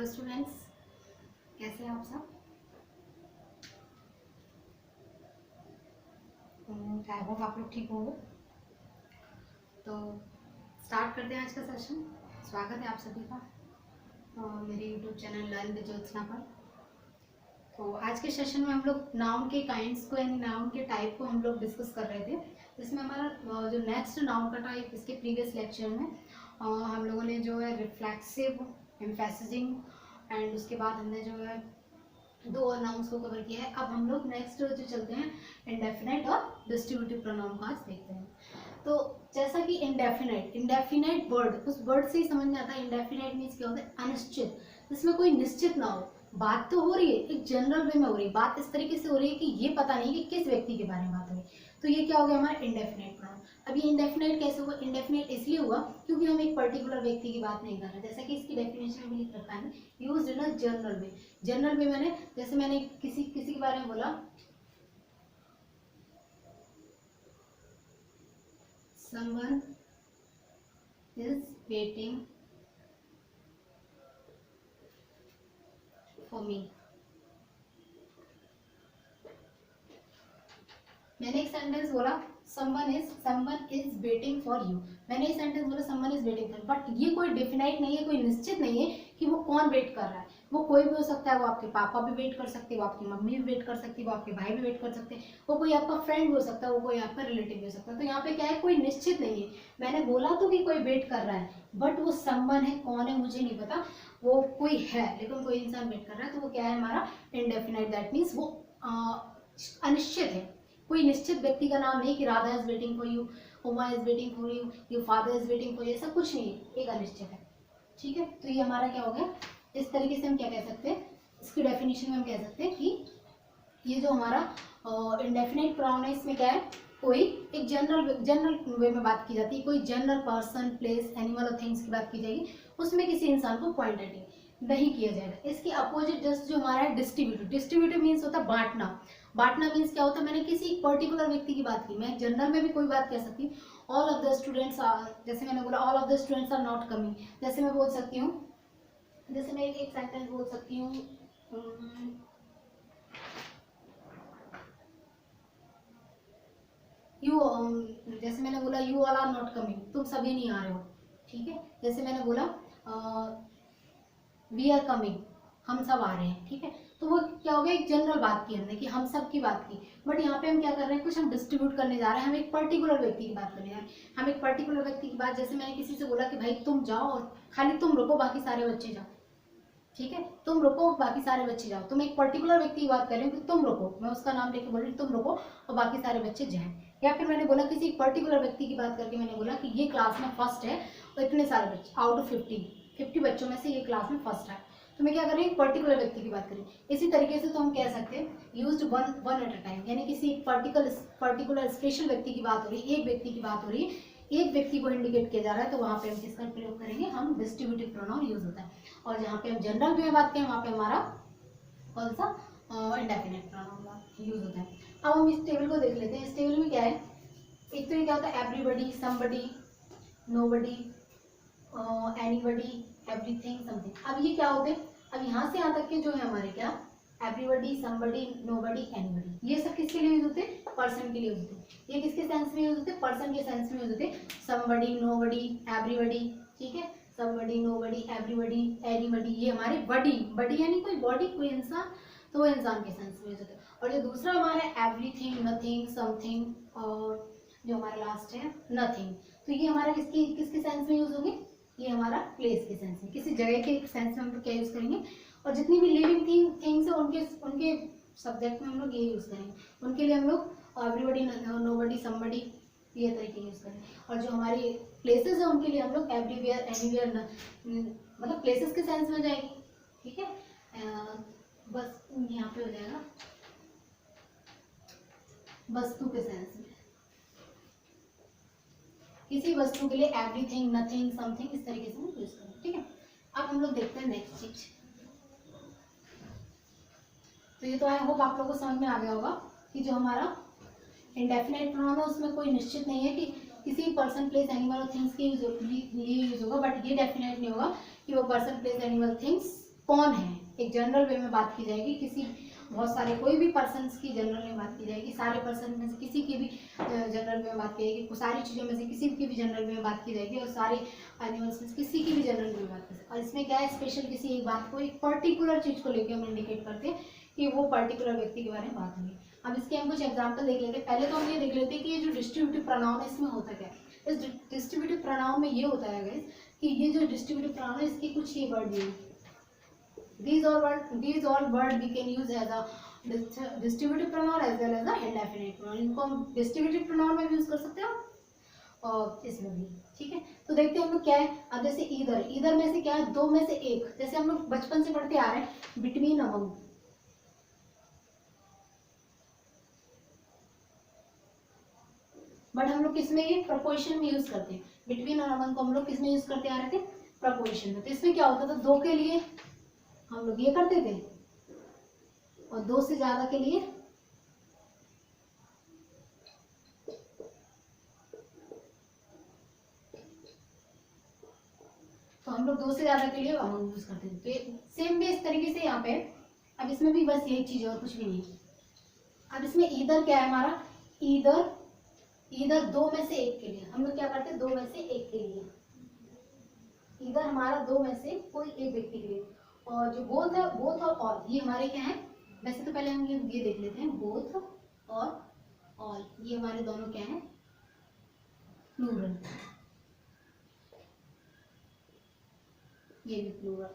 Hello students, कैसे हैं आप सब? आई होप आप लोग ठीक होंगे। तो स्टार्ट करते हैं आज का सेशन। स्वागत है आप सभी का मेरे YouTube channel learn with Jyotsna पर। तो आज के सेशन में हम लोग नाउन के काइंड्स को यानी नाउन के टाइप को हम लोग डिस्कस कर रहे थे। इसमें हमारा जो नेक्स्ट नाउन का टाइप इसके प्रीवियस लेक्चर में हम लोगों ने जो है रिफ्लेक्सिव, एम्फेसिजिंग एंड उसके बाद हमने जो है 2 और नाउन्स को कवर किया है। अब हम लोग नेक्स्ट जो चलते हैं इंडेफिनाइट और डिस्ट्रीब्यूटिव प्रोनाउन को आज देखते हैं। तो जैसा कि इंडेफिनाइट वर्ड, उस वर्ड से ही समझ में आता है इंडेफिनाइट मीन्स क्या होता है, अनिश्चित, जिसमें कोई निश्चित ना हो। बात तो हो रही है, एक जनरल वे में हो रही है, बात इस तरीके से हो रही है कि ये पता नहीं कि किस व्यक्ति के बारे में बात हो रही है। तो ये क्या हो गया हमारा इंडेफिनाइट प्रोनाउन। अब ये इंडेफिनाइट कैसे होगा? इंडेफिनाइट इसलिए हुआ क्योंकि हम एक पर्टिकुलर व्यक्ति की बात नहीं कर रहे, जैसा कि इसकी डेफिनेशन में लिख रखा है, used in a general way. General वे मैंने, जैसे मैंने किसी के बारे में बोला, someone is waiting for me। मैंने एक सेंटेंस बोला someone is waiting for you। मैंने एक सेंटेंस बोला someone is waiting for you, but ये कोई डेफिनाइट नहीं है, कोई निश्चित नहीं है कि वो कौन वेट कर रहा है। वो कोई भी हो सकता है, वो आपके पापा भी वेट कर सकते हैं, वो आपकी मम्मी भी वेट कर सकती है, वो आपके भाई भी वेट कर सकते हैं, वो कोई आपका फ्रेंड भी हो सकता है, वो कोई आपका रिलेटिव भी हो सकता है। तो यहाँ पे क्या है, कोई निश्चित नहीं है। मैंने बोला तो कि कोई वेट कर रहा है, बट वो someone है, कौन है मुझे नहीं पता, वो कोई है, लेकिन कोई इंसान वेट कर रहा है। तो वो क्या है हमारा इंडेफिनाइट, दैट मीन्स वो अनिश्चित है। कोई निश्चित व्यक्ति का नाम नहीं कि Radha is waiting for you, Uma is waiting for you, your father is waiting for you, ऐसा कुछ नहीं है, एक अनिश्चित है। ठीक है, तो ये हमारा क्या हो गया, इस तरीके से हम क्या कह सकते हैं, इसकी डेफिनेशन में हम कह सकते हैं कि ये जो हमारा इंडेफिनाइट प्रोनाउन है, इसमें क्या है, कोई एक जनरल वे में बात की जाती है, कोई जनरल पर्सन, प्लेस, एनिमल और थिंग्स की बात की जाएगी, उसमें किसी इंसान को पॉइंटेड नहीं किया जाएगा। इसके अपोजिट जस्ट जो हमारा है डिस्ट्रीब्यूटिव मीन्स होता है बांटना। बांटना मीन्स क्या होता है, मैंने किसी पर्टिकुलर व्यक्ति की बात की, मैं जनरल में भी कोई बात कह सकती हूँ। All of the students are, जैसे मैंने बोला all of the students are not coming, जैसे मैं बोल सकती हूँ, जैसे मैं एक सेंटेंस बोल सकती हूँ, यू, जैसे मैंने बोला you all are not coming, तुम सभी नहीं आ रहे हो। ठीक है, जैसे मैंने बोला वी आर कमिंग, हम सब आ रहे हैं। ठीक है, तो वो क्या हो गया, एक जनरल बात की हमने कि हम सब की बात की, बट यहाँ पे हम क्या कर रहे हैं, कुछ हम डिस्ट्रीब्यूट करने जा रहे हैं, हम एक पर्टिकुलर व्यक्ति की बात करने जा रहे हैं। हम एक पर्टिकुलर व्यक्ति की बात, जैसे मैंने किसी से बोला कि भाई तुम जाओ और खाली तुम रुको, बाकी सारे बच्चे जाओ। ठीक है, तुम रुको, बाकी सारे बच्चे जाओ। तुम एक पर्टिकुलर व्यक्ति की बात कर रहे हो कि तुम रुको, मैं उसका नाम लेके बोल रही हूँ तुम रुको और बाकी सारे बच्चे जाएं। या फिर मैंने बोला किसी पर्टिकुलर व्यक्ति की बात करके मैंने बोला कि ये क्लास में फर्स्ट है और इतने सारे बच्चे, आउट ऑफ 50 बच्चों में से ये क्लास में फर्स्ट है। तो मैं क्या कर रही हूँ, पर्टिकुलर व्यक्ति की बात करें। इसी तरीके से तो हम कह सकते हैं used one at a time, यानी किसी पर्टिकुलर स्पेशल व्यक्ति की बात हो रही है, एक व्यक्ति की बात हो रही है, एक व्यक्ति को इंडिकेट किया जा रहा है, तो वहां पे हम किसका प्रयोग करेंगे, हम डिस्ट्रीब्यूटिव प्रोनाउन यूज होता है। और जहाँ पे हम जनरल वे में बात करें, वहां पे हमारा कौन सा इंडेफिनिट प्रोनाउन यूज होता है। अब हम इस टेबल को देख लेते हैं। इस टेबल में क्या है, एक तो ये क्या होता है, everybody, somebody, nobody, anybody, everything, something. अब ये क्या होते हैं, अब यहाँ से यहाँ तक के जो है हमारे क्या, एवरीबडी, समबडी, नोबडी, एनीबडी, ये सब किसके लिए यूज होते हैं, पर्सन के लिए यूज होते हैं। ये किसके सेंस में यूज होते हैं, पर्सन के सेंस में यूज होते हैं। समबडी, नोबडी, एवरीबडी, ठीक है, समबडी, नोबडी, एवरीबडी, एनीबडी, ये हमारे बडी यानी कोई बॉडी, कोई इंसान, तो वो इंसान के सेंस में यूज होते हैं। और जो दूसरा हमारा एवरीथिंग, नथिंग, समथिंग, और जो हमारा लास्ट है नथिंग, तो ये हमारा किसके सेंस में यूज होंगे, ये हमारा प्लेस के सेंस में, किसी जगह के सेंस में हम लोग क्या यूज करेंगे। और जितनी भी लिविंग थिंग्स है उनके सब्जेक्ट में हम लोग ये यूज करेंगे, उनके लिए हम लोग एवरीबडी, नोबडी, समबडी, ये तरीके यूज करेंगे। और जो हमारी प्लेसेस है उनके लिए हम लोग एवरीवेयर, एनीवेयर, मतलब प्लेसेस के सेंस में जाएगी। ठीक है, बस यहाँ पे हो जाएगा वस्तु के सेंस में, किसी वस्तु के लिए एवरीथिंग, नथिंग, समथिंग, इस तरीके से हम यूज करें। ठीक है, अब हम लोग देखते हैं नेक्स्ट चीज। तो ये तो आई होप आप लोगों को समझ में आ गया होगा कि जो हमारा इंडेफिनाइट प्रोनाउन है उसमें कोई निश्चित नहीं है कि किसी पर्सन, प्लेस, एनिमल और थिंग्स के लिए यूज होगा, बट ये डेफिनेट नहीं होगा कि वो पर्सन, प्लेस, एनिमल, थिंग्स कौन है, एक जनरल वे में बात की जाएगी, किसी बहुत सारे कोई भी पर्सन्स की जनरल में बात की जाएगी, सारे पर्सन में से किसी की भी जनरल में बात की जाएगी, सारी चीज़ों में से किसी की भी जनरल में बात की जाएगी, और सारे एनिमल्स में से किसी की भी जनरल में बात की जाएगी। और इसमें क्या है, स्पेशल किसी एक बात को, एक पर्टिकुलर चीज़ को लेकर हम इंडिकेट करते हैं कि वो पर्टिकुलर व्यक्ति के बारे में बात होगी। अब इसके हम कुछ एग्जाम्पल देख लेते हैं। पहले तो हम ये देख लेते हैं कि ये जो डिस्ट्रीब्यूटिव प्रोनाउन है इसमें होता क्या है। इस डिस्ट्रीब्यूटिव प्रोनाउन में ये होता है गाइस कि ये जो डिस्ट्रीब्यूटिव प्रोनाउन है इसके कुछ ये वर्ड हैं, these all word we can use as a distributive pronoun as well as a indefinite pronoun। इनको हम distributive pronoun में भी यूज कर सकते हैं और इसमें भी, ठीक है। तो देखते हैं हम लोग क्या है। अब जैसे ईदर में से क्या है, दो में से एक, जैसे हम लोग बचपन से पढ़ते आ रहे हैं बिटवीन अमंग, बट हम लोग किसमें ये प्रपोजिशन में यूज करते हैं। बिटवीन और अमंग को हम लोग किसमें यूज करते आ रहे थे, प्रपोजिशन में। तो इसमें क्या होता था, दो के लिए हम लोग ये करते थे और दो से ज्यादा के लिए तो हम लोग दो से ज्यादा के लिए अमंग यूज करते थे। तो सेम भी इस तरीके से यहाँ पे, अब इसमें भी बस यही चीज है और कुछ भी नहीं। अब इसमें ईदर क्या है हमारा, ईदर दो में से एक के लिए हम लोग क्या करते हैं, दो में से एक के लिए, ईदर हमारा दो में से कोई एक व्यक्ति के लिए। और जो बोथ है, बोथ और ऑल, ये हमारे क्या है, वैसे तो पहले हम ये देख लेते हैं, बोथ और ऑल ये हमारे दोनों क्या है, प्लूरल, ये भी प्लूरल।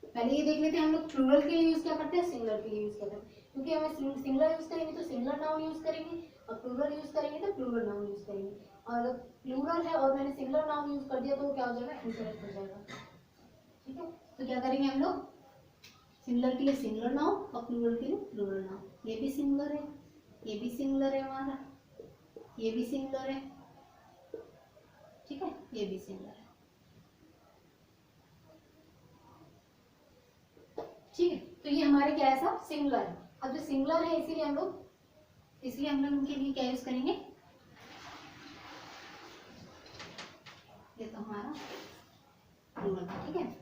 पहले ये देख लेते हैं हम लोग प्लूरल के लिए यूज क्या करते हैं, सिंगुलर के लिए यूज करते हैं। क्योंकि हमें सिंगुलर यूज करेंगे तो सिंगुलर नाउन यूज करेंगे, और प्लूरल यूज करेंगे तो प्लूरल नाउन यूज करेंगे। और अगर प्लूरल है और मैंने सिंगुलर नाउन यूज कर दिया तो क्या हो जाएगा, इनकरेक्ट हो जाएगा, ठीक है। तो क्या करेंगे हम लोग, सिंगुलर के लिए सिंगुलर नाउन और प्लूरल के लिए प्लूरल नाउन। ये भी सिंगुलर है, ये भी सिंगुलर है हमारा, ये भी सिंगुलर है, ठीक है, ये भी सिंगुलर है, ठीक है। तो ये हमारे क्या है, सब सिंगुलर है। अब जो सिंगुलर है इसीलिए हम लोग उनके लिए क्या यूज करेंगे, ये तो हमारा प्लूरल, ठीक है।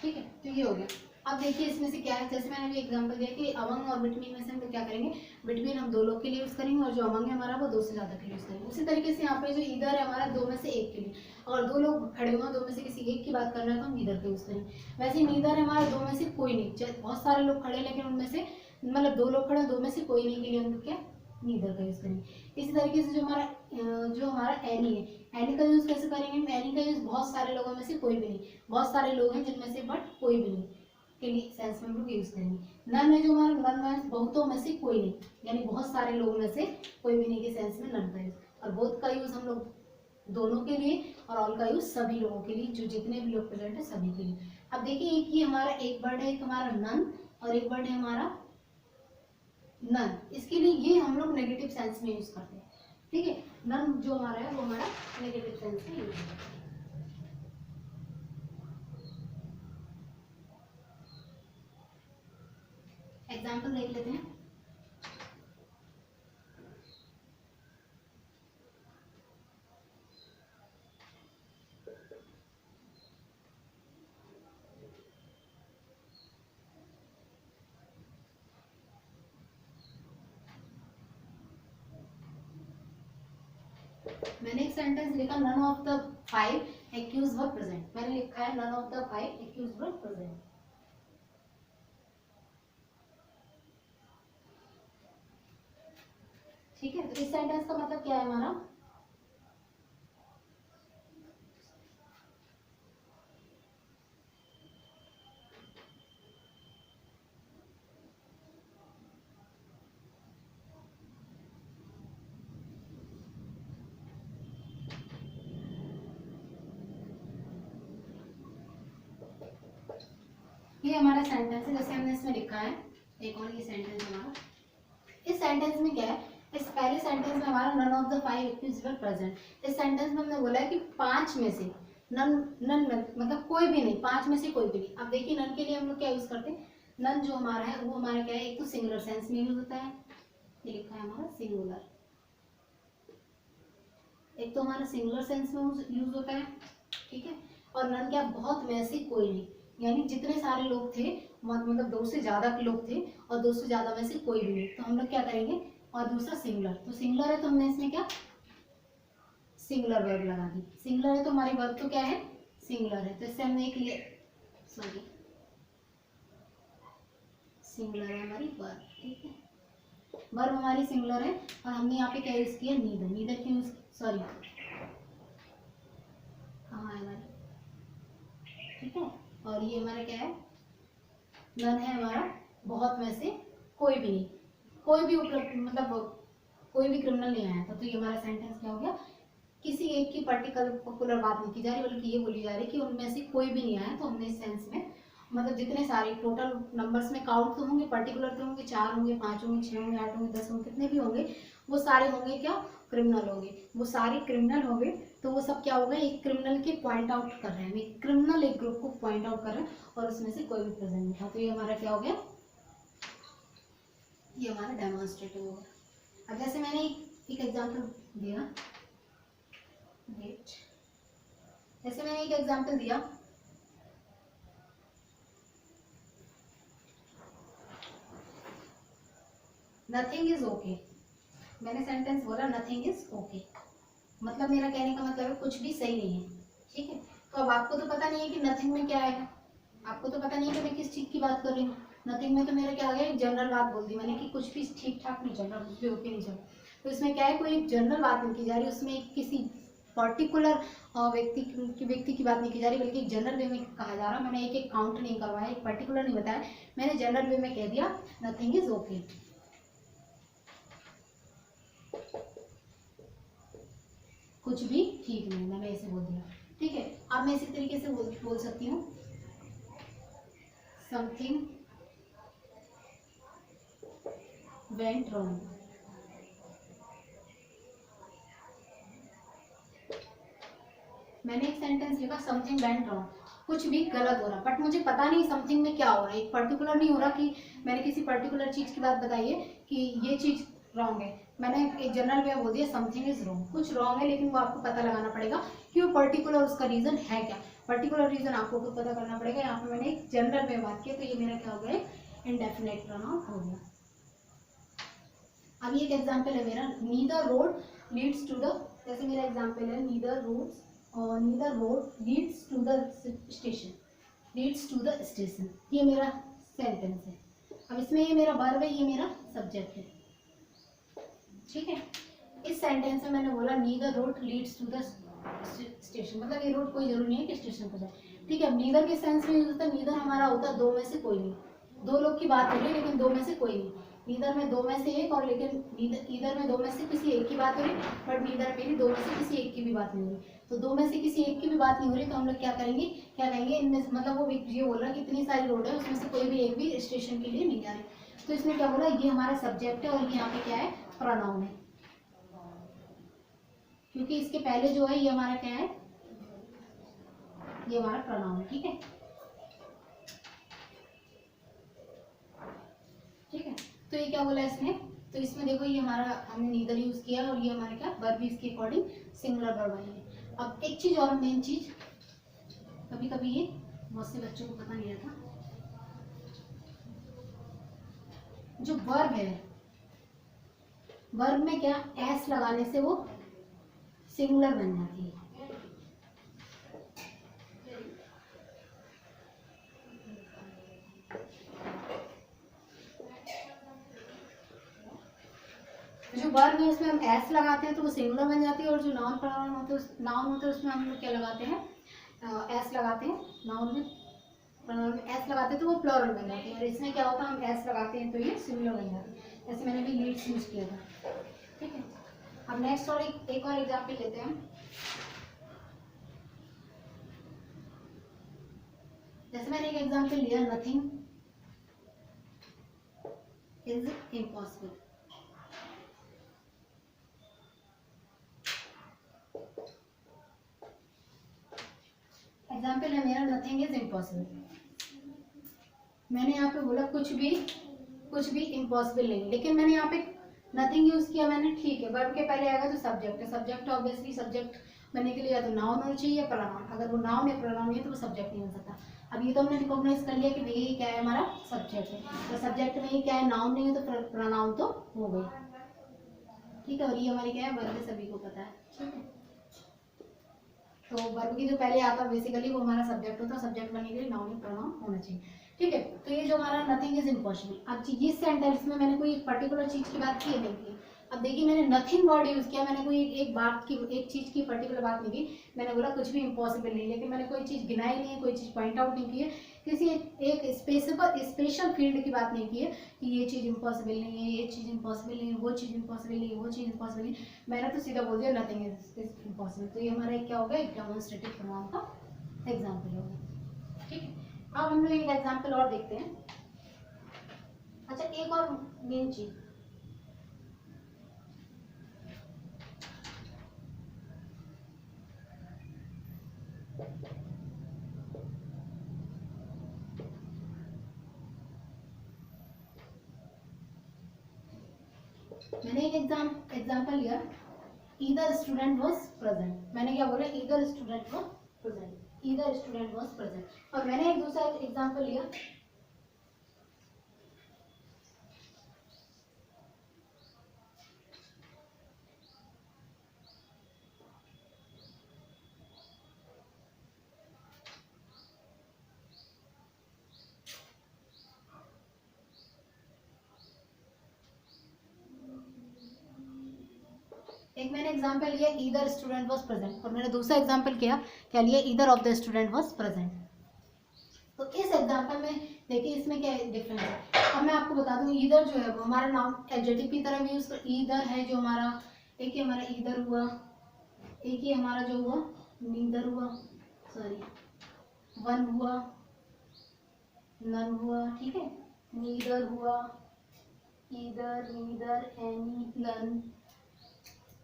ठीक है, तो ये हो गया। अब देखिए इसमें से क्या है, जैसे मैंने अभी एग्जांपल दिया कि अमंग और बिटवीन में से हम लोग क्या करेंगे, बिटवीन हम दो लोग के लिए यूज करेंगे और जो अमंग है हमारा वो दो से ज्यादा के लिए यूज करेंगे। उसी तरीके से यहाँ पे जो ईदर है हमारा दो में से एक के लिए, अगर दो लोग खड़े हुए दो में से किसी एक की बात कर रहे हैं तो हम ईदर का यूज करेंगे। वैसे नीदर है हमारा दो में से कोई नहीं, बहुत सारे लोग खड़े लेकिन उनमें से मतलब दो लोग खड़े दो में से कोई नहीं के लिए हम लोग क्या नीदर का यूज करेंगे। इसी तरीके से जो हमारा एनी है, एनी का यूज कैसे करेंगे, एनी का यूज बहुत सारे लोगों में से कोई भी नहीं, बहुत सारे लोग हैं जिनमें से बट कोई भी नहीं के लिए सेंस में हम लोग यूज करेंगे। नन है जो हमारा, नन में बहुतों में से कोई नहीं, यानी बहुत सारे लोगों में से कोई भी नहीं के सेंस में नन का यूज। और बोथ का यूज हम लोग दोनों के लिए, और ऑल का यूज सभी लोगों के लिए, जो जितने भी लोग प्रेजेंट है सभी के लिए। अब देखिए एक ही हमारा एक वर्ड है, एक हमारा नन और एक वर्ड है हमारा नन। इसके लिए ये हम लोग नेगेटिव सेंस में यूज करते हैं, ठीक है। नन जो हमारा है वो हमारा नेगेटिव सेंस में यूज करते हैं। एग्जाम्पल देख लेते हैं। मैंने एक सेंटेंस लिखा, none of the 5 accused were present. मैंने लिखा है none of the 5 accused were present, ठीक है। तो इस सेंटेंस का मतलब क्या है हमारा, ये हमारा सेंटेंस है जैसे हमने इसमें लिखा है। एक और ये सेंटेंस हमारा, इस सेंटेंस में क्या है, इस पहले सेंटेंस में हमारा none of the 5 actives were present. इस सेंटेंस में हमने बोला है कि 5 में से नन नन मतलब कोई भी नहीं, 5 में से कोई भी नहीं। अब देखिए नन के लिए हम लोग क्या यूज करते हैं, नन जो हमारा है वो हमारा क्या है, एक तो सिंगुलर सेंस में यूज होता है, ये लिखा है हमारा सिंगुलर, एक तो हमारा सिंगुलर सेंस में यूज होता है, ठीक है। और नन क्या, बहुत में से कोई नहीं, यानी जितने सारे लोग थे मतलब 2 से ज्यादा के लोग थे और 2 से ज्यादा में से कोई भी नहीं, तो हम लोग क्या करेंगे, और दूसरा सिंगुलर, तो सिंगुलर है तो हमने इसमें क्या सिंगुलर वर्ब लगा दी। सिंगुलर है तो हमारी वर्ब तो क्या है सिंगुलर है, तो इससे हमने एक लिए सॉरी सिंगुलर है हमारी वर्ब, ठीक है। वर्ब हमारी सिंगुलर है और हमने यहाँ पे क्या यूज किया, नीदर। नीदर की यूज सॉरी कहाँ है हमारी, ठीक है। और ये हमारा क्या है, नन है हमारा बहुत में से कोई भी नहीं, कोई भी उपलब्ध मतलब कोई भी क्रिमिनल नहीं आया था, तो ये हमारा सेंटेंस क्या हो गया, किसी एक की पर्टिकुलर बात नहीं की जा रही, बल्कि ये बोली जा रही है कि उनमें से कोई भी नहीं आया। तो हमने इस सेंस में मतलब जितने सारे टोटल नंबर्स में काउंट तो होंगे, पर्टिकुलर तो होंगे, 4 होंगे, 5 होंगे, 6 होंगे, 8 होंगे, 10 होंगे, कितने भी होंगे वो सारे होंगे क्या क्रिमिनल होंगे, वो सारे क्रिमिनल होंगे। तो वो सब क्या होगा, एक क्रिमिनल के पॉइंट आउट कर रहे हैं, एक क्रिमिनल एक ग्रुप को पॉइंट आउट कर रहे हैं और उसमें से कोई भी प्रेजेंट नहीं था। तो ये हमारा क्या हो गया, ये हमारा डेमोन्स्ट्रेटिव होगा। अब जैसे मैंने एक एग्जाम्पल दिया, वेट, जैसे मैंने एक एग्जाम्पल दिया, नथिंग इज ओके, मैंने सेंटेंस बोला नथिंग इज ओके, मतलब मेरा कहने का मतलब है कुछ भी सही नहीं है, ठीक है। तो अब आपको तो पता नहीं है कि नथिंग में क्या आएगा, आपको तो पता नहीं है कि मैं किस चीज की बात कर रही हूँ। नथिंग में तो मेरा क्या आ गया, एक जनरल बात बोल दी मैंने कि कुछ भी ठीक ठाक नहीं चल रहा, कुछ भी ओके नहीं चल रहा। तो इसमें क्या है, कोई एक जनरल बात नहीं की जा रही, उसमें किसी पर्टिकुलर व्यक्ति की बात नहीं की जा रही, बल्कि एक जनरल वे में कहा जा रहा। मैंने एक एक काउंट नहीं करवाया, एक पर्टिकुलर नहीं बताया, मैंने जनरल वे में कह दिया नथिंग इज ओके, कुछ भी ठीक नहीं, मैंने ऐसे बोल दिया, ठीक है। अब मैं इसी तरीके से बोल सकती हूँ समथिंग वेंट रॉन्ग, मैंने एक सेंटेंस लिखा समथिंग वेंट रॉन्ग, कुछ भी गलत हो रहा, बट मुझे पता नहीं समथिंग में क्या हो रहा है, एक पर्टिकुलर नहीं हो रहा कि मैंने किसी पर्टिकुलर चीज की बात बताई है कि ये चीज रॉन्ग है, मैंने एक जनरल वे बोल दिया समथिंग इज रॉन्ग, कुछ रॉन्ग है, लेकिन वो आपको पता लगाना पड़ेगा कि वो पर्टिकुलर उसका रीजन है क्या, पर्टिकुलर रीजन आपको खुद पता करना पड़ेगा। यहाँ पे मैंने एक जनरल वे बात की, तो ये मेरा क्या हो गया, इंडेफिनेट प्रोनाउन हो गया। अब ये एक एग्जाम्पल है मेरा, neither road leads to the, जैसे मेरा एग्जाम्पल है neither road leads to the station, leads to the station, ये मेरा सेंटेंस है। अब इसमें ये मेरा वर्ब है, ये मेरा सब्जेक्ट है, ठीक है। इस सेंटेंस में मैंने बोला neither road leads to the station, मतलब ये रोड कोई जरूरी नहीं है कि स्टेशन पर जाए, ठीक है। अब नीदर के सेंस में यूज होता है, नीदर हमारा होता है दो में से कोई नहीं, दो लोग की बात हो रही है लेकिन दो में से कोई नहीं, नीदर में दो में से एक, और लेकिन ईदर में दो में से किसी एक की बात हो रही, बट नीदर मेरी दो में से किसी एक की भी बात नहीं हो रही। तो दो में से किसी एक की भी बात नहीं हो रही, तो हम लोग क्या करेंगे, क्या कहेंगे, इनमें मतलब वो ये बोल रहा है कि इतनी सारी रोड है, उसमें से कोई भी एक भी स्टेशन के लिए नहीं जा रही। तो इसमें क्या बोला, ये हमारा सब्जेक्ट है और ये यहाँ पे क्या है, प्रोनाउन है, क्योंकि इसके पहले जो है ये हमारा क्या है, ये हमारा प्रोनाउन है, ठीक है, ठीक है। तो ये क्या बोला इसमें, तो इसमें देखो ये हमारा हमने नीदर यूज किया और ये हमारे क्या वर्ब भी इसके अकॉर्डिंग सिंगुलर वर्ब आएंगे। अब एक चीज और मेन चीज, कभी कभी ये बहुत से बच्चों को पता नहीं रहता, जो वर्ब है, वर्ब में क्या एस लगाने से वो सिंगुलर बन जाती है, जो वर्ब है उसमें हम एस लगाते हैं तो वो सिंगुलर बन जाती है, और जो नाउन प्रोनाउन होते हैं उसमें हम लोग क्या लगाते हैं, एस लगाते हैं, नाउन में प्रोनाउन में एस लगाते हैं तो वो प्लूरल बन जाती है, और इसमें क्या होता है हम एस लगाते हैं तो ये सिंगुलर बन जाती है, जैसे मैंने भी लीड्स यूज किया था, ठीक है। अब नेक्स्ट और एक और एग्जाम्पल लेते हैं, जैसे मैंने एक एग्जाम्पल लिया नथिंग इज इम्पॉसिबल, एग्जाम्पल है मेरा नथिंग इज इम्पॉसिबल। मैंने यहाँ पे बोला कुछ भी इम्पॉसिबल नहीं, लेकिन मैंने यहाँ पे नथिंग यूज किया मैंने, ठीक है। वर्ब के पहले आएगा तो सब्जेक्ट है, सब्जेक्ट ऑब्वियसली सब्जेक्ट बनने के लिए या तो नाउन होना चाहिए या प्रोनाउन। अगर वो नाउन या प्रोनाउन नहीं है तो वो सब्जेक्ट नहीं बन सकता। अब ये तो हमने रिकॉग्नाइज कर लिया कि भैया ये क्या है, हमारा सब्जेक्ट है। तो सब्जेक्ट में ये क्या है, नाउन नहीं है तो प्रोनाउन तो हो गई, ठीक है। और ये हमारी क्या है, वर्ब है, सभी को पता है, ठीक है। तो वर्ब की जो पहले आता है बेसिकली वो हमारा सब्जेक्ट होता है, सब्जेक्ट बनने के लिए नाउन या प्रोनाउन होना चाहिए, ठीक है। तो ये जो हमारा नथिंग इज इम्पॉसिबल। अब इस सेंटेंस में मैंने कोई पर्टिकुलर चीज की बात की है नहीं की। अब देखिए मैंने नथिंग वर्ड यूज किया, मैंने कोई एक बात की, एक चीज की पर्टिकुलर बात नहीं की। मैंने बोला कुछ भी इम्पॉसिबल नहीं, लेकिन मैंने कोई चीज गिनाई नहीं है, कोई चीज पॉइंट आउट नहीं की है, किसी एक स्पेशल फील्ड की बात नहीं की है कि ये चीज इम्पॉसिबल नहीं है, ये चीज इम्पॉसिबल नहीं है, वो चीज इम्पॉसिबल नहीं है, वो चीज इम्पॉसिबल नहीं। मैंने तो सीधा बोल दिया नथिंग इज इम्पॉसिबल। तो ये हमारा क्या होगा, एक डेमोन्स्ट्रेटिव प्रोनाउन का एग्जाम्पल होगा, ठीक है। अब हम लोग एक एग्जाम्पल और देखते हैं। अच्छा एक और मेन चीज, मैंने एक एग्जाम्पल लिया, ईदर स्टूडेंट वाज प्रेजेंट। मैंने क्या बोला, either student was present, either student was present. और मैंने एक दूसरा एग्जाम्पल लिया, एक मैंने एग्जाम्पल लिया ईदर स्टूडेंट वाज प्रेजेंट, और मैंने दूसरा एग्जाम्पल क्या लिया, either of the student was present. तो इस एग्जाम्पल में देखिए इसमें क्या डिफरेंस है। अब मैं आपको बता दूं, ईदर जो है वो हमारा नाउन एडजेक्टिव की तरह भी यूज कर, ईदर है जो हमारा, एक ही हमारा ईदर हुआ, एक ही हमारा जो हुआ नीदर हुआ, सॉरी वन हुआ, नन हुआ, ठीक है। नीदर हुआ, ईदर, नीदर, एनी, नन,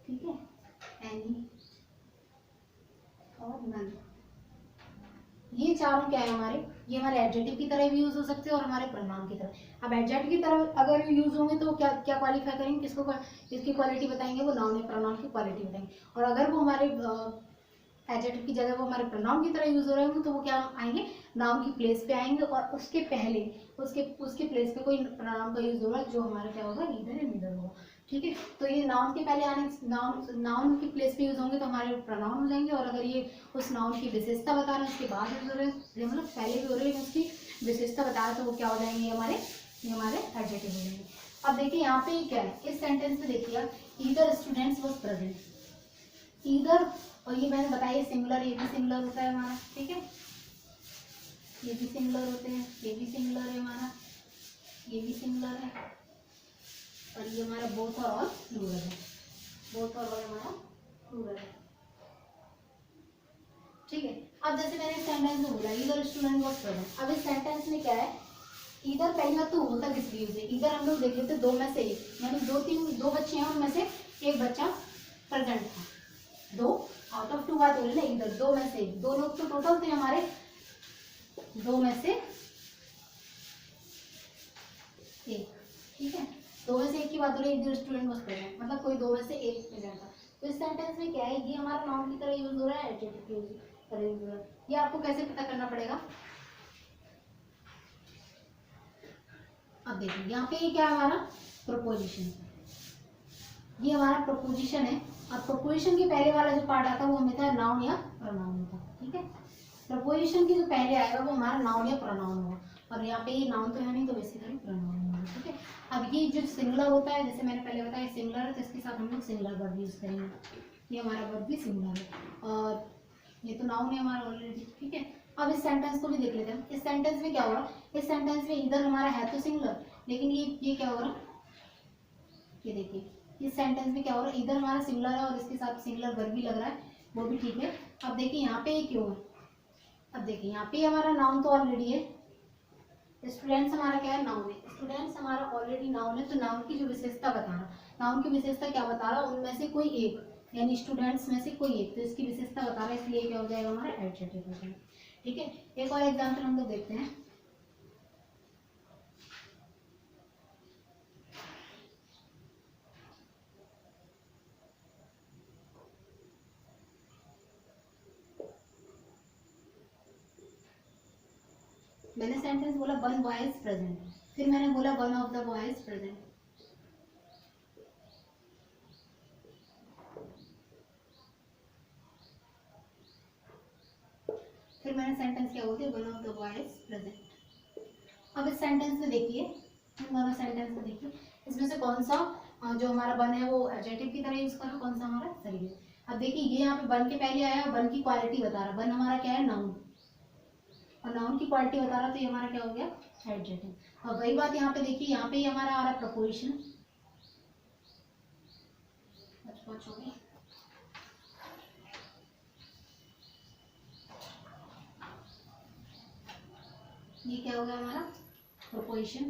ठीक है, एनी और नन। ये चारों क्या है हमारे, ये हमारे एडजेक्टिव की तरह भी यूज हो सकते हैं और हमारे प्रोनाउन की तरह। अब एडजेक्टिव की तरह अगर यूज होंगे तो क्या क्या क्वालिफाई करेंगे, किसको किसकी क्वालिटी बताएंगे, वो नाउन या प्रोनाउन की क्वालिटी बताएंगे। और अगर वो हमारे एडजेक्टिव की जगह वो हमारे प्रोनाउन की तरह यूज हो रहे होंगे तो वो क्या आएंगे, नाउन की प्लेस पे आएंगे, और उसके पहले उसके प्लेस पे कोई प्रोनाउन का यूज होगा जो हमारा क्या होगा, ईदर या नीदर होगा, ठीक है। तो ये नाउन के पहले आने, नाउन की प्लेस पे यूज होंगे तो हमारे प्रोनाउन हो जाएंगे। और अगर ये उस नाउन की विशेषता बता रहे हैं उसके बाद यूज हो रहे हैं, मतलब पहले भी हो रहे हैं उसकी विशेषता बता रहे हैं, तो वो क्या हो जाएंगे, ये हमारे एडजेक्टिव हो जाएंगे। अब देखिए यहाँ पे क्या है, इस सेंटेंस में देखिए either students was present, either, और ये मैंने बताया सिंगुलर, ये भी सिंगुलर होता है हमारा, ठीक है, ये भी सिंगुलर होते हैं, ये भी सिंगुलर है हमारा, ये भी सिंगुलर है, और ये हमारा बोथ और ऑल प्लूरल है, बोथ और ऑल हमारा प्लूरल है, ठीक है। अब जैसे मैंने सेंटेंस में बोला ईदर स्टूडेंट वाज प्रेजेंट, अब इस सेंटेंस में क्या है, ईदर पहली बात तो होता किस लिए से, ईदर हम लोग देख लेते दो में से एक, यानी दो बच्चे हैं उनमें से एक बच्चा प्रेजेंट था, दो आउट ऑफ टू बात हो रही है ना, ईदर दो में से एक, दो लोग तो टोटल थे हमारे, दो में से एक, ठीक है, दो में से एक की बात हो रही है, ईदर स्टूडेंट वाज प्रेजेंट, मतलब कोई दो में से एक प्रेजेंट था। तो इस सेंटेंस में क्या है, ये हमारा नाउन की तरह यूज हो रहा है, एडजेक्टिव की तरह यूज हो रहा है। ये आपको कैसे पता करना पड़ेगा, अब देखिए यहाँ पे ये क्या है हमारा प्रपोजिशन, ये हमारा प्रपोजिशन है। और प्रपोजिशन के पहले वाला जो पार्ट आता है वो हमेशा नाउन या प्रोनाउन होता है, ठीक है। प्रपोजिशन के जो पहले आएगा वो हमारा नाउन या प्रोनाउन होगा, और यहाँ पे ये नाउन तो है नहीं तो बेसिकली प्रोनाउन होगा, ठीक है। अब ये जो सिंगुलर होता है, जैसे मैंने पहले बताया सिंगुलर है तो इसके साथ हम लोग सिंगुलर वर्ब यूज करेंगे, ये हमारा वर्ब भी सिंगुलर है, और ये तो नाउन है हमारा ऑलरेडी, ठीक है। अब इस सेंटेंस को भी देख लेते हैं, इस सेंटेंस में क्या होगा, इस सेंटेंस में इधर हमारा है तो सिंगुलर, लेकिन ये क्या हो रहा है, ये देखिए इस सेंटेंस में क्या हो रहा है, इधर हमारा सिंगुलर है और इसके साथ सिंगुलर वर्ब भी लग रहा है, वो भी ठीक है। अब देखिए यहाँ पे ये क्यों है, अब देखिए यहाँ पे हमारा नाउन तो ऑलरेडी है, स्टूडेंट्स हमारा क्या है, नाउन है, स्टूडेंट्स हमारा ऑलरेडी नाउन है, तो नाउन की जो विशेषता बता रहा, नाउन की विशेषता क्या बता रहा, उनमें से कोई एक, यानी स्टूडेंट्स में से कोई एक, तो इसकी विशेषता बता रहा है, इसलिए क्या हो जाएगा हमारा एडजेक्टिव हो जाएगा, ठीक है, एक और एग्जाम्पल हम लोग देखते हैं। मैंने सेंटेंस बोला वन बॉय इज प्रेजेंट, फिर मैंने बोला one of the boy is present. फिर मैंने सेंटेंस क्या बोलती है, one of the boy is present. अब इस सेंटेंस में देखिए, इन दोनों सेंटेंस में देखिए, इसमें से कौन सा जो हमारा वन है वो एडजेक्टिव की तरह यूज कर रहा है, कौन सा हमारा सही है। अब देखिए ये यहाँ पे वन के पहले आया और वन की क्वालिटी बता रहा है, वन हमारा क्या है, नाउन, और नाउन की क्वालिटी बता रहा, तो ये हमारा क्या हो गया, एडजेक्टिव। और वही बात यहाँ पे देखिए, यहाँ पे हमारा आ रहा है प्रपोजिशन, ये क्या हो गया हमारा प्रोपोजिशन,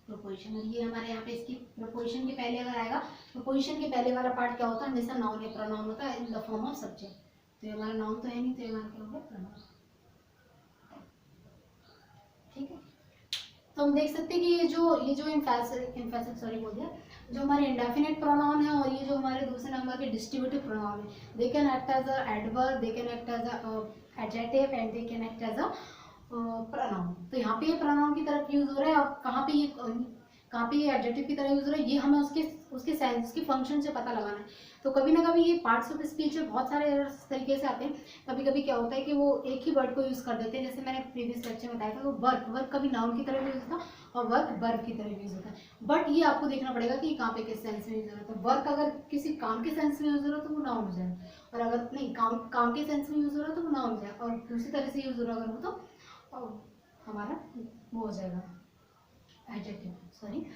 प्रोपोजिशन। और ये हमारे यहाँ पे इसकी प्रोपोजिशन के पहले अगर आएगा, प्रोपोजिशन के पहले वाला पार्ट क्या होता है, हमेशा नाउन या प्रोनाउन होता है in the form of subject. तो ये हमारा नाउन तो है नहीं, तो ये हमारा क्या हो गया, प्रोनाउन। ठीक है, तो हम देख सकते हैं कि ये जो एम्फेसिस सॉरी बोल दिया, जो हमारे इंडेफिनिट प्रोनाउन है और ये जो हमारे दूसरे नंबर के डिस्ट्रीब्यूटिव प्रोनाउन है, they can act as a adverb, they can act as a adjective and they can act as a pronoun. तो यहाँ पे ये प्रोनाउन की तरफ यूज हो रहा है, और कहाँ पे ये एडजेक्टिव की तरह यूज हो रहा है, ये हमें उसके सेंस, उसके फंक्शन से पता लगाना है। तो कभी ना कभी ये पार्ट्स ऑफ स्पीच में बहुत सारे एरर्स इस तरीके से आते हैं। कभी कभी क्या होता है कि वो एक ही वर्ड को यूज कर देते हैं, जैसे मैंने प्रीवियस लेक्चर में बताया था, वो वर्क कभी नाउन की तरह भी यूज होता है और वर्क वर्ब की तरह भी यूज होता है। बट ये आपको देखना पड़ेगा कि कहाँ पे किस सेंस में यूज हो रहा है। तो वर्क अगर किसी काम के सेंस में यूज हो रहा है तो वो नाउन हो जाएगा, और अगर नहीं काम के सेंस में यूज हो रहा है तो वो नाउन हो जाएगा, और दूसरी तरह से यूज हो रहा है अगर वो तो हमारा वो हो जाएगा एडजेक्टिव, सॉरी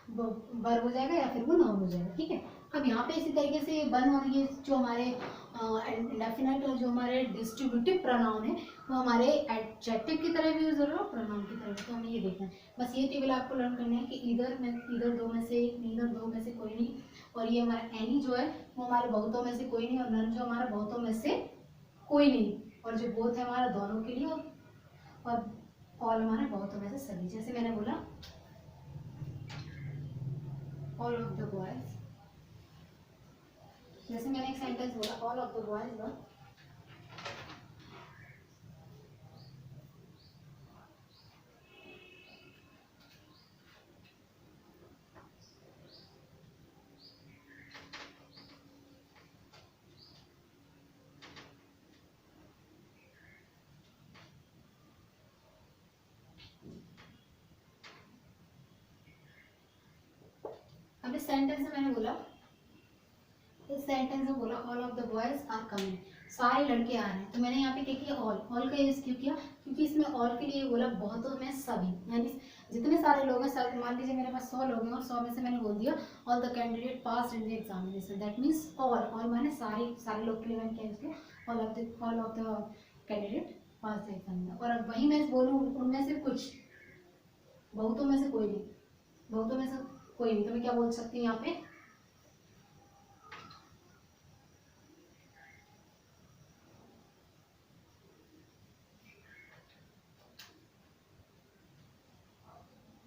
वर्ब हो जाएगा या फिर वो नाउन हो जाएगा। ठीक है, अब यहाँ पे इसी तरीके से वन और ये जो हमारे इंडेफिनिट और जो हमारे डिस्ट्रीब्यूटिव प्रोनाउन है वो हमारे एडजेक्टिव की तरह भी यूज हो रहा है और प्रोनाउन की तरह भी। तो हमें ये देखना है, बस ये टेबल आपको लर्न करना है कि इधर दो में से, नीदर दो में से कोई नहीं, और ये हमारा एनी जो है वो हमारे बहुतों में से कोई नहीं, और नन जो हमारा बहुतों में से कोई नहीं, और जो बोथ है हमारा दोनों के लिए, और ऑल हमारे बहुतों में से सभी। जैसे मैंने बोला ऑल ऑफ द बॉयज, जैसे मैंने एक सेंटेंस बोला all of the boys were, अब इस सेंटेंस में मैंने बोला, इस सेंटेंस में बोला all of the boys are coming, सारे लड़के आ रहे हैं। तो मैंने यहाँ पे क्या किया, ऑल का यूज क्यों किया, क्योंकि इसमें ऑल के लिए बोला बहुतों में सभी, यानी जितने सारे लोग हैं, सब मान लीजिए मेरे पास 100 लोग हैं और 100 में से मैंने बोल दिया all the candidate pass in the examination, that means all माने सारे लोग के लिए मैंने क्या यूज किया, all of the candidate pass the examination. और अब वही मैं बोलूँ उनमें से कुछ, बहुतों में से कोई नहीं, बहुतों में से कोई नहीं, तो मैं क्या बोल सकती हूँ यहाँ पे,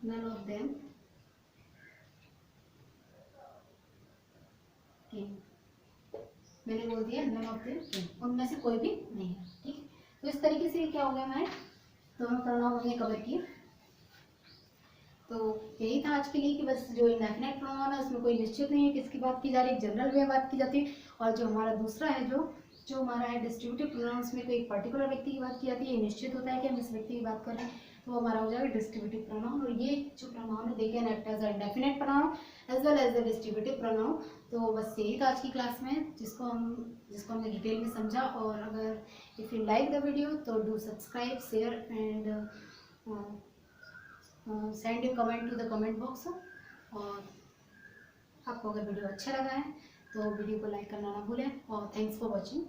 none of them came, मैंने बोल दिया none of them came, उनमें से कोई भी नहीं है। ठीक है, तो इस तरीके से क्या हो गया, मैं दोनों प्रोनाउन हमने कवर किए। तो यही था आज के लिए कि बस जो इंडेफिनिट प्रोनाउन है उसमें कोई निश्चित नहीं है किसकी बात की जा रही है, जनरल वे बात की जाती है, और जो हमारा दूसरा है जो हमारा है डिस्ट्रीब्यूटिव प्रोनाउन, उसमें कोई एक पर्टिकुलर व्यक्ति की बात की जाती है, ये निश्चित होता है कि हम इस व्यक्ति की बात कर रहे हैं, तो वो हमारा हो जाएगा डिस्ट्रीब्यूटिव प्रोनाउन। और ये जो प्रोनाउन है they can act as a indefinite pronoun as well as a distributive pronoun. तो बस यही था आज की क्लास में, जिसको हमने डिटेल में समझा। और अगर if you like the video तो do subscribe, share and send a comment to the comment box. और आपको अगर वीडियो अच्छा लगा है तो वीडियो को लाइक करना ना भूलें, और थैंक्स फॉर वॉचिंग।